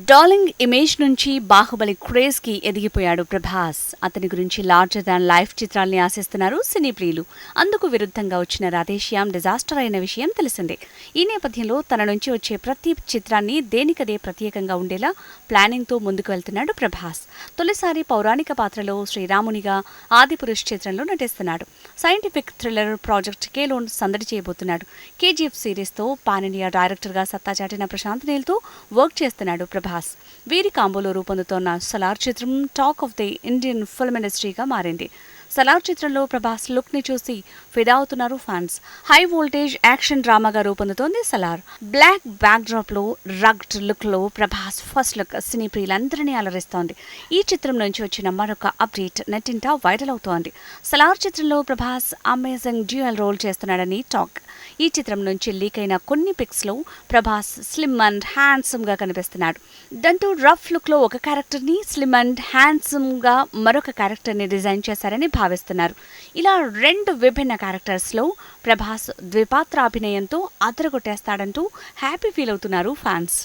Darling image నుంచి Baahubali craze కి ఎదిగిపోయాడు ప్రభాస్. అతని గురించి లార్జర్ దాన్ లైఫ్ చిత్రాల్ని ఆశిస్తున్నారు సినీ ప్రియులు. అందుకు విరుద్ధంగా వచ్చిన రాధేశ్యామ్ డిజాస్టర్ అయిన విషయం తెలిసిందే. ఈ నేపథ్యంలో తన నుంచి వచ్చే ప్రతి చిత్రాన్ని దేనికదే ప్రత్యేకంగా ఉండేలా ప్లానింగ్ తో ముందుకు వెళ్తున్నాడు ప్రభాస్. తొలిసారి పౌరాణిక పాత్రలో శ్రీరామునిగా ఆదిపురుష్ చిత్రంలో నటిస్తున్నాడు. సైంటిఫిక్ థ్రిల్లర్ ప్రాజెక్ట్ కేలో సందడి చేయబోతున్నాడు. కేజీఎఫ్ సిరీస్ తో పాన్ ఇండియా డైరెక్టర్ గా సత్తా చాటిన ప్రశాంత్ నీల్ తో వర్క్ చేస్తున్నాడు ప్రభాస్. వీరి కాంబోలో రూపొందుతోన్న సలార్ చిత్రం talk of the Indian film ఇండస్ట్రీగా మారింది. సలార్ చిత్రంలో ప్రభాస్ లుక్ ని చూసి ఫిదా అవుతున్నారు ఫ్యాన్స్. హై వోల్టేజ్ యాక్షన్ డ్రామాగా రూపొందుతోంది సలార్. బ్లాక్ బ్యాక్ డ్రాప్ లో రగ్డ్ లుక్ లో ప్రభాస్ ఫస్ట్ లుక్ సినీ ప్రియులందరినీ అలరిస్తోంది. ఈ చిత్రం నుంచి వచ్చిన మరొక అప్డేట్ నెట్టింటా వైరల్ అవుతోంది. సలార్ చిత్రంలో ప్రభాస్ అమేజింగ్ డ్యూయల్ రోల్ చేస్తున్నాడని టాక్. ఈ చిత్రం నుంచి లీక్ అయిన కొన్ని పిక్స్ లో ప్రభాస్ స్లిమ్ అండ్ హ్యాండ్సమ్ గా కనిపిస్తున్నాడు. దాంతో రఫ్ లుక్ లో ఒక క్యారెక్టర్ ని, స్లిమ్ అండ్ హ్యాండ్సమ్ గా మరొక క్యారెక్టర్ ని డిజైన్ చేశారని భావిస్తున్నారు. ఇలా రెండు విభిన్న క్యారెక్టర్స్ లో ప్రభాస్ ద్విపాత్ర అభినయంతో అదరగొట్టేస్తాడంటూ హ్యాపీ ఫీల్ అవుతున్నారు ఫ్యాన్స్.